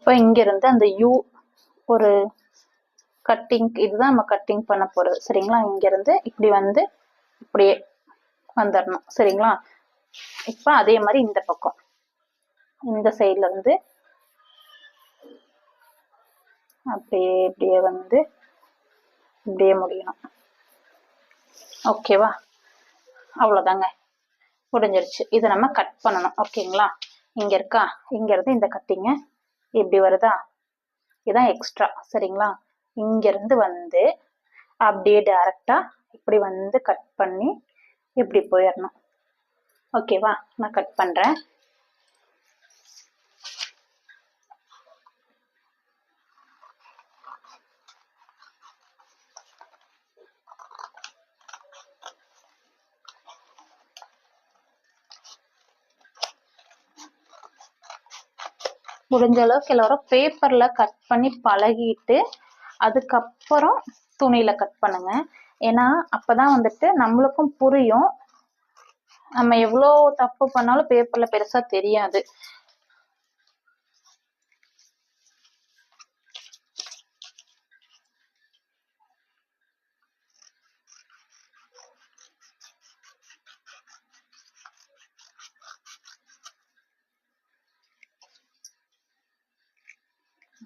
இப்போ இங்க இருந்து அந்த யூ ஒரு கட்டிங், இதுதான் நம்ம கட்டிங் பண்ண போறது சரிங்களா. இங்க இருந்து இப்படி வந்து இப்படியே வந்துடணும் சரிங்களா. இப்ப அதே மாதிரி இந்த பக்கம் இந்த சைட்ல இருந்து அப்படியே இப்படியே வந்து இப்படியே முடியணும். ஓகேவா, அவ்வளவுதாங்க, முடிஞ்சிருச்சு. இதை நம்ம கட் பண்ணணும். ஓகேங்களா, இங்க இருக்கா, இங்க இருந்து இந்த கட்டிங்க இப்படி வருதா, இதான் எக்ஸ்ட்ரா சரிங்களா. இங்க இருந்து வந்து அப்படியே டைரக்டா இப்படி வந்து கட் பண்ணி இப்படி போயிடணும். ஓகேவா, நான் கட் பண்றேன். முடிஞ்ச அளவுக்கு எல்லாரும் பேப்பர்ல கட் பண்ணி பழகிட்டு அதுக்கப்புறம் துணியில கட் பண்ணுங்க. ஏன்னா அப்பதான் வந்துட்டு நம்மளுக்கும் புரியும். நம்ம எவ்வளோ தப்பு பண்ணாலும் பேப்பர்ல பெருசா தெரியாது.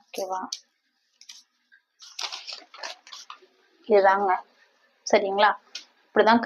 ஓகேவா, இதுதாங்க சரிங்களா. இப்படிதான்